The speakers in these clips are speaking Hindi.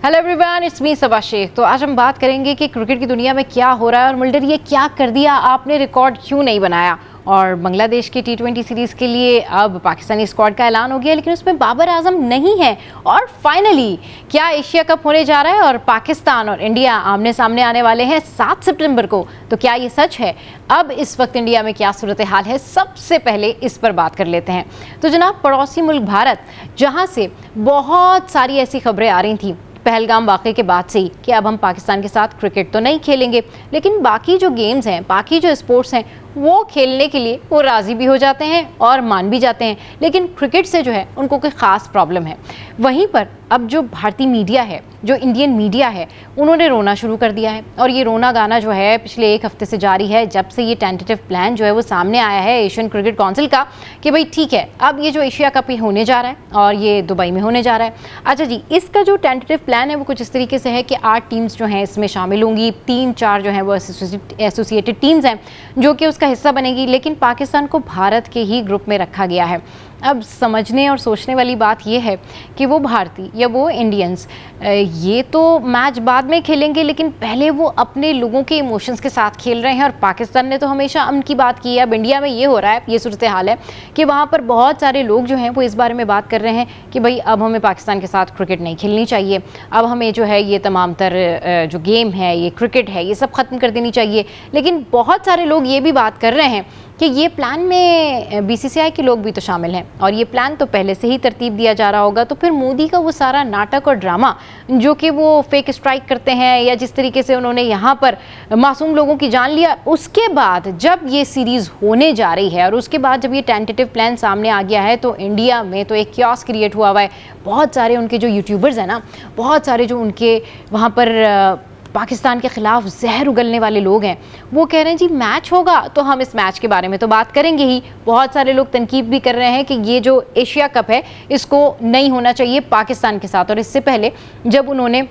हेलो एवरीवन, इट्स मी सबा शेख। तो आज हम बात करेंगे कि क्रिकेट की दुनिया में क्या हो रहा है और मुल्डर ये क्या कर दिया, आपने रिकॉर्ड क्यों नहीं बनाया। और बांग्लादेश की T20 सीरीज़ के लिए अब पाकिस्तानी स्क्वाड का ऐलान हो गया, लेकिन उसमें बाबर आजम नहीं है। और फाइनली क्या एशिया कप होने जा रहा है और पाकिस्तान और इंडिया आमने सामने आने वाले हैं 7 सितंबर को। तो क्या ये सच है? अब इस वक्त इंडिया में क्या सूरत हाल है, सबसे पहले इस पर बात कर लेते हैं। तो जनाब, पड़ोसी मुल्क भारत, जहाँ से बहुत सारी ऐसी खबरें आ रही थी पहलगाम वाक़े के बाद से ही कि अब हम पाकिस्तान के साथ क्रिकेट तो नहीं खेलेंगे, लेकिन बाकी जो गेम्स हैं, बाकी जो स्पोर्ट्स हैं, वो खेलने के लिए वो राज़ी भी हो जाते हैं और मान भी जाते हैं, लेकिन क्रिकेट से जो है उनको कोई ख़ास प्रॉब्लम है। वहीं पर अब जो भारतीय मीडिया है, जो इंडियन मीडिया है, उन्होंने रोना शुरू कर दिया है। और ये रोना गाना जो है पिछले एक हफ्ते से जारी है, जब से ये टेंटेटिव प्लान जो है वो सामने आया है एशियन क्रिकेट काउंसिल का कि भाई ठीक है, अब ये जो एशिया कप होने जा रहा है और ये दुबई में होने जा रहा है। अच्छा जी, इसका जो टेंटेटिव प्लान है वो कुछ इस तरीके से है कि 8 टीम्स जो हैं इसमें शामिल होंगी, 3-4 जो हैं वो एसोसिएटेड टीम्स हैं जो कि उसका हिस्सा बनेगी, लेकिन पाकिस्तान को भारत के ही ग्रुप में रखा गया है। अब समझने और सोचने वाली बात यह है कि वो भारतीय या वो इंडियंस ये तो मैच बाद में खेलेंगे, लेकिन पहले वो अपने लोगों के इमोशंस के साथ खेल रहे हैं। और पाकिस्तान ने तो हमेशा अमन की बात की है। अब इंडिया में ये हो रहा है, ये सूरत हाल है कि वहाँ पर बहुत सारे लोग जो हैं वो इस बारे में बात कर रहे हैं कि भाई अब हमें पाकिस्तान के साथ क्रिकेट नहीं खेलनी चाहिए, अब हमें जो है ये तमाम तर जो गेम है, ये क्रिकेट है, ये सब ख़त्म कर देनी चाहिए। लेकिन बहुत सारे लोग ये भी बात कर रहे हैं कि ये प्लान में BCCI के लोग भी तो शामिल हैं और ये प्लान तो पहले से ही तरतीब दिया जा रहा होगा। तो फिर मोदी का वो सारा नाटक और ड्रामा जो कि वो फेक स्ट्राइक करते हैं या जिस तरीके से उन्होंने यहाँ पर मासूम लोगों की जान लिया, उसके बाद जब ये सीरीज़ होने जा रही है और उसके बाद जब ये टेंटेटिव प्लान सामने आ गया है, तो इंडिया में तो एक क्यास क्रिएट हुआ है। बहुत सारे उनके जो यूट्यूबर्स हैं ना, बहुत सारे जो उनके वहाँ पर पाकिस्तान के ख़िलाफ़ जहर उगलने वाले लोग हैं, वो कह रहे हैं जी मैच होगा तो हम इस मैच के बारे में तो बात करेंगे ही। बहुत सारे लोग तनकीद भी कर रहे हैं कि ये जो एशिया कप है इसको नहीं होना चाहिए पाकिस्तान के साथ। और इससे पहले जब उन्होंने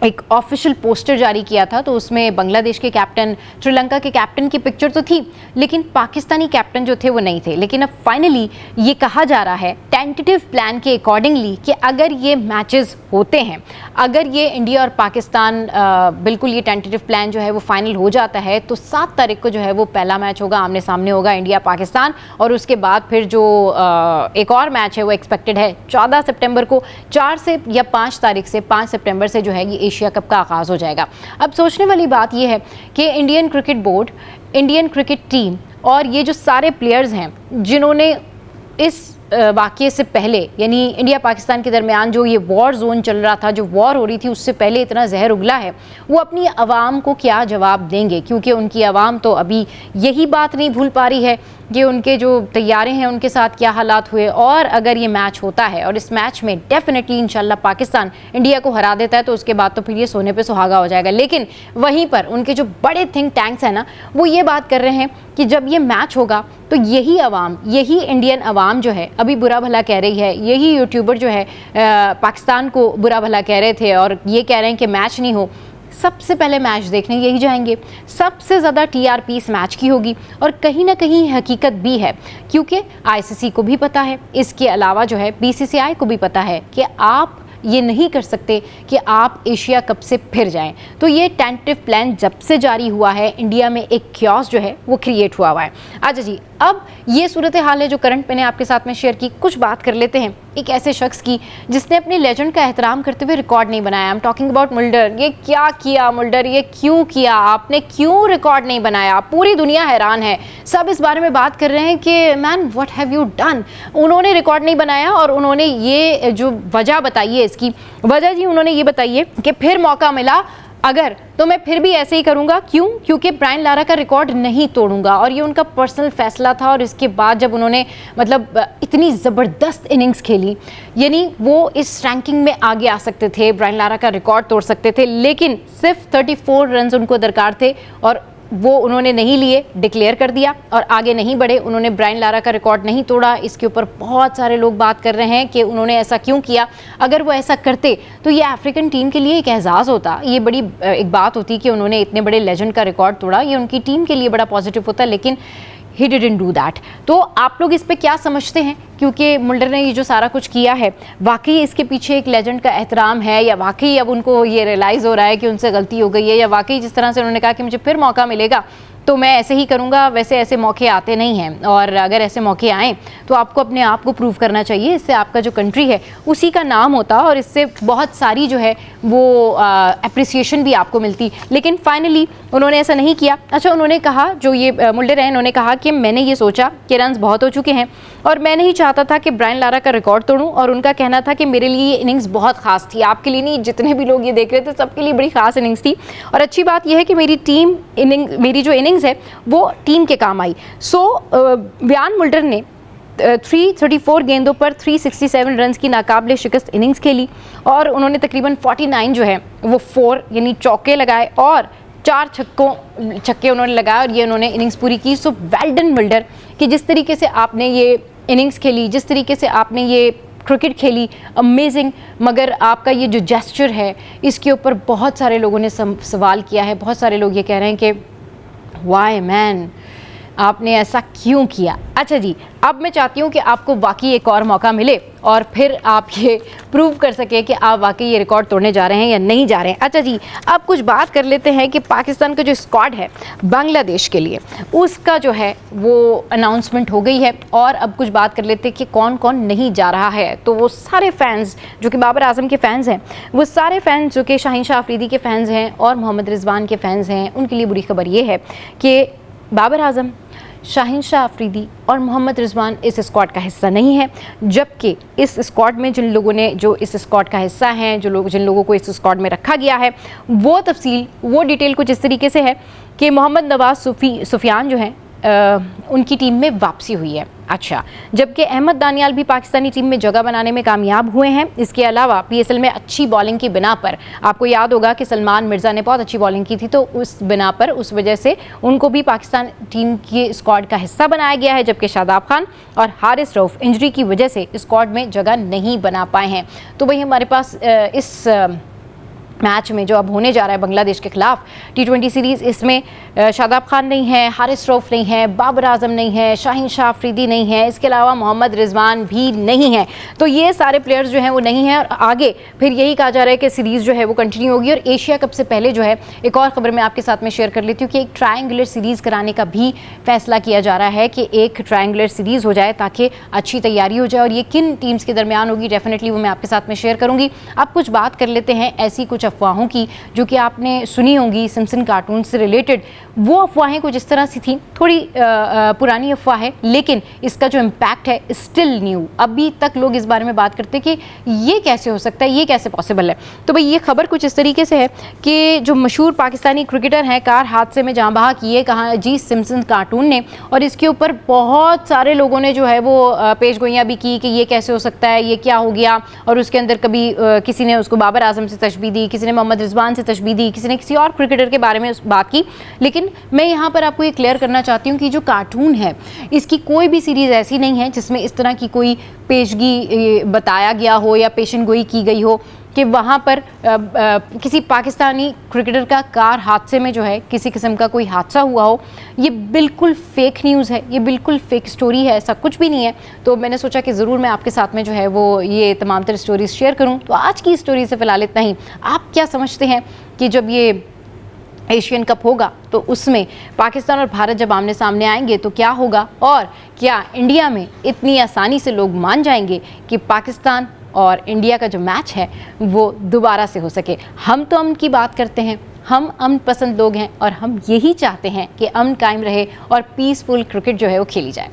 एक ऑफिशियल पोस्टर जारी किया था तो उसमें बांग्लादेश के कैप्टन, श्रीलंका के कैप्टन की पिक्चर तो थी, लेकिन पाकिस्तानी कैप्टन जो थे वो नहीं थे। लेकिन अब फाइनली ये कहा जा रहा है टेंटेटिव प्लान के अकॉर्डिंगली कि अगर ये मैचेस होते हैं, अगर ये इंडिया और पाकिस्तान बिल्कुल ये टेंटेटिव प्लान जो है वो फाइनल हो जाता है, तो 7 तारीख को जो है वो पहला मैच होगा, आमने सामने होगा इंडिया पाकिस्तान। और उसके बाद फिर जो एक और मैच है वो एक्सपेक्टेड है 14 सितंबर को। 4 से या 5 तारीख से 5 सितंबर से जो है ये एशिया कप का आगाज़ हो जाएगा। अब सोचने वाली बात यह है कि Indian cricket board, Indian cricket team और ये जो सारे प्लेयर्स हैं जिन्होंने इस वाक़ये से पहले, यानी इंडिया पाकिस्तान के दरमियान जो ये वॉर जोन चल रहा था, जो वॉर हो रही थी, उससे पहले इतना जहर उगला है, वो अपनी आवाम को क्या जवाब देंगे? क्योंकि उनकी आवाम तो अभी यही बात नहीं भूल पा रही है कि उनके जो तैयारे हैं उनके साथ क्या हालात हुए। और अगर ये मैच होता है और इस मैच में डेफिनेटली इंशाल्लाह पाकिस्तान इंडिया को हरा देता है, तो उसके बाद तो फिर ये सोने पे सुहागा हो जाएगा। लेकिन वहीं पर उनके जो बड़े थिंक टैंक्स हैं ना, वो ये बात कर रहे हैं कि जब ये मैच होगा तो यही आवाम, यही इंडियन आवाम जो है अभी बुरा भला कह रही है, यही यूट्यूबर जो है पाकिस्तान को बुरा भला कह रहे थे और ये कह रहे हैं कि मैच नहीं हो, सबसे पहले मैच देखने यही जाएंगे। सबसे ज़्यादा TRP इस मैच की होगी। और कहीं ना कहीं हकीकत भी है, क्योंकि ICC को भी पता है, इसके अलावा जो है BCCI को भी पता है कि आप ये नहीं कर सकते कि आप एशिया कप से फिर जाएं। तो ये टेंटेटिव प्लान जब से जारी हुआ है, इंडिया में एक क्यास जो है वो क्रिएट हुआ है। अच्छा जी, अब ये सूरत हाल है जो करंट मैंने आपके साथ में शेयर की। कुछ बात कर लेते हैं एक ऐसे शख्स की जिसने अपने लेजेंड का एहतराम करते हुए रिकॉर्ड नहीं बनाया। I am talking about Mulder. ये क्या किया मुल्डर, ये क्यों किया आपने, क्यों रिकॉर्ड नहीं बनाया? पूरी दुनिया हैरान है, सब इस बारे में बात कर रहे हैं कि man what have you done. उन्होंने रिकॉर्ड नहीं बनाया और उन्होंने ये जो वजह बताई है, इसकी वजह जी उन्होंने ये बताई है कि फिर मौका मिला अगर तो मैं फिर भी ऐसे ही करूंगा। क्यों? क्योंकि ब्रायन लारा का रिकॉर्ड नहीं तोड़ूंगा। और ये उनका पर्सनल फैसला था। और इसके बाद जब उन्होंने मतलब इतनी ज़बरदस्त इनिंग्स खेली, यानी वो इस रैंकिंग में आगे आ सकते थे, ब्रायन लारा का रिकॉर्ड तोड़ सकते थे, लेकिन सिर्फ 34 रन उनको दरकार थे और वो उन्होंने नहीं लिए, डिक्लेयर कर दिया और आगे नहीं बढ़े। उन्होंने ब्रायन लारा का रिकॉर्ड नहीं तोड़ा। इसके ऊपर बहुत सारे लोग बात कर रहे हैं कि उन्होंने ऐसा क्यों किया। अगर वो ऐसा करते तो ये अफ्रीकन टीम के लिए एक एहसास होता, ये बड़ी एक बात होती कि उन्होंने इतने बड़े लेजेंड का रिकॉर्ड तोड़ा, ये उनकी टीम के लिए बड़ा पॉजिटिव होता। लेकिन ही डिडंट डू दैट। तो आप लोग इस पे क्या समझते हैं, क्योंकि मुल्डर ने ये जो सारा कुछ किया है, वाकई इसके पीछे एक लेजेंड का एहतराम है, या वाकई अब उनको ये रियलाइज़ हो रहा है कि उनसे गलती हो गई है, या वाकई जिस तरह से उन्होंने कहा कि मुझे फिर मौका मिलेगा तो मैं ऐसे ही करूँगा, वैसे ऐसे मौके आते नहीं हैं, और अगर ऐसे मौके आएँ तो आपको अपने आप को प्रूव करना चाहिए, इससे आपका जो कंट्री है उसी का नाम होता और इससे बहुत सारी जो है वो अप्रिसिएशन भी आपको मिलती। लेकिन फाइनली उन्होंने ऐसा नहीं किया। अच्छा, उन्होंने कहा, जो ये मुल्डर हैं, उन्होंने कहा कि मैंने ये सोचा कि रन्स बहुत हो चुके हैं और मैं नहीं चाहता था कि ब्रायन लारा का रिकॉर्ड तोड़ूं, और उनका कहना था कि मेरे लिए ये इनिंग्स बहुत खास थी, आपके लिए नहीं, जितने भी लोग ये देख रहे थे सबके लिए बड़ी खास इनिंग्स थी। और अच्छी बात यह है कि मेरी जो इनिंग्स है वो टीम के काम आई। सो व्यान मुल्डर ने 334 गेंदों पर 367 रन्स की नाकाबिले शिकस्त इनिंग्स खेली, और उन्होंने तकरीबन 49 जो है वो 4 यानी चौके लगाए और 4 छक्के उन्होंने लगाए, और ये उन्होंने इनिंग्स पूरी की। सो वेल डन मुल्डर, कि जिस तरीके से आपने ये इनिंग्स खेली, जिस तरीके से आपने ये क्रिकेट खेली, अमेजिंग। मगर आपका ये जो जेस्चर है इसके ऊपर बहुत सारे लोगों ने सवाल किया है। बहुत सारे लोग ये कह रहे हैं कि वाई मैन, आपने ऐसा क्यों किया। अच्छा जी, अब मैं चाहती हूँ कि आपको वाकई एक और मौका मिले और फिर आप ये प्रूव कर सके कि आप वाकई ये रिकॉर्ड तोड़ने जा रहे हैं या नहीं जा रहे हैं। अच्छा जी, अब कुछ बात कर लेते हैं कि पाकिस्तान का जो स्क्वाड है बांग्लादेश के लिए, उसका जो है वो अनाउंसमेंट हो गई है, और अब कुछ बात कर लेते हैं कि कौन कौन नहीं जा रहा है। तो वो सारे फैंस जो कि बाबर आजम के फ़ैन्स हैं, वो सारे फैंस जो कि शाहीन शाह अफरीदी के फ़ैन्स हैं और मोहम्मद रिजवान के फ़ैन्स हैं, उनके लिए बुरी खबर ये है कि बाबर आजम, शाहीन शाह अफरीदी और मोहम्मद रिजवान इस स्क्वाड का हिस्सा नहीं है। जबकि इस स्क्वाड में जिन लोगों ने, जो इस स्क्वाड का हिस्सा हैं, जिन लोगों को इस स्क्वाड में रखा गया है, वो तफसील, वो डिटेल कुछ इस तरीके से है कि मोहम्मद नवाज सुफियान जो हैं उनकी टीम में वापसी हुई है। अच्छा, जबकि अहमद दानियाल भी पाकिस्तानी टीम में जगह बनाने में कामयाब हुए हैं। इसके अलावा पीएसएल में अच्छी बॉलिंग की बिना पर, आपको याद होगा कि सलमान मिर्ज़ा ने बहुत अच्छी बॉलिंग की थी, तो उस बिना पर, उस वजह से उनको भी पाकिस्तान टीम के स्क्वाड का हिस्सा बनाया गया है। जबकि शादाब खान और हारिस रऊफ इंजरी की वजह से स्क्वाड में जगह नहीं बना पाए हैं। तो वही हमारे पास इस मैच में जो अब होने जा रहा है बांग्लादेश के खिलाफ T20 सीरीज़, इसमें शादाब खान नहीं है, हारिस रऊफ नहीं है, बाबर आजम नहीं है, शाहीन शाह अफरीदी नहीं है, इसके अलावा मोहम्मद रिजवान भी नहीं है। तो ये सारे प्लेयर्स जो हैं वो नहीं हैं, और आगे फिर यही कहा जा रहा है कि सीरीज़ जो है वो कंटिन्यू होगी। और एशिया कप से पहले जो है, एक और ख़बर मैं आपके साथ में शेयर कर लेती हूँ कि एक ट्रायंगुलर सीरीज़ कराने का भी फैसला किया जा रहा है कि एक ट्रायंगुलर सीरीज़ हो जाए ताकि अच्छी तैयारी हो जाए। और ये किन टीम्स के दरमियान होगी, डेफिनेटली वो मैं आपके साथ में शेयर करूँगी। अब कुछ बात कर लेते हैं ऐसी कुछ अफवाहों की जो कि आपने सुनी होंगी सिम्पसन कार्टून से रिलेटेड। वो अफवाहें कुछ इस तरह सी थी, थोड़ी पुरानी अफवाह है, लेकिन इसका जो इम्पैक्ट है स्टिल न्यू। अभी तक लोग इस बारे में बात करते हैं कि ये कैसे हो सकता है, ये कैसे पॉसिबल है। तो भाई ये खबर कुछ इस तरीके से है कि जो मशहूर पाकिस्तानी क्रिकेटर हैं, कार हादसे में जाँ बहक किए, कहा जी सिम्पसन कार्टून ने, और इसके ऊपर बहुत सारे लोगों ने जो है वो पेश गोइयाँ भी की कि ये कैसे हो सकता है, ये क्या हो गया। और उसके अंदर कभी किसी ने उसको बाबर आजम से तशबीह दी, किसी ने मोहम्मद रिजवान से तशबीह दी, किसी ने किसी और क्रिकेटर के बारे में बात की। लेकिन मैं यहाँ पर आपको ये क्लियर करना चाहती हूँ कि जो कार्टून है, इसकी कोई भी सीरीज़ ऐसी नहीं है जिसमें इस तरह की कोई पेशगी बताया गया हो या पेशन गोई की गई हो कि वहाँ पर किसी पाकिस्तानी क्रिकेटर का कार हादसे में जो है किसी किस्म का कोई हादसा हुआ हो। ये बिल्कुल फेक न्यूज़ है, ये बिल्कुल फेक स्टोरी है, ऐसा कुछ भी नहीं है। तो मैंने सोचा कि ज़रूर मैं आपके साथ में जो है वो ये तमाम तरह स्टोरीज शेयर करूँ। तो आज की स्टोरी से फ़िलहाल इतना ही। आप क्या समझते हैं कि जब ये एशियन कप होगा तो उसमें पाकिस्तान और भारत जब आमने सामने आएंगे तो क्या होगा, और क्या इंडिया में इतनी आसानी से लोग मान जाएंगे कि पाकिस्तान और इंडिया का जो मैच है वो दोबारा से हो सके। हम तो अमन की बात करते हैं, हम अमन पसंद लोग हैं, और हम यही चाहते हैं कि अमन कायम रहे और पीसफुल क्रिकेट जो है वो खेली जाए।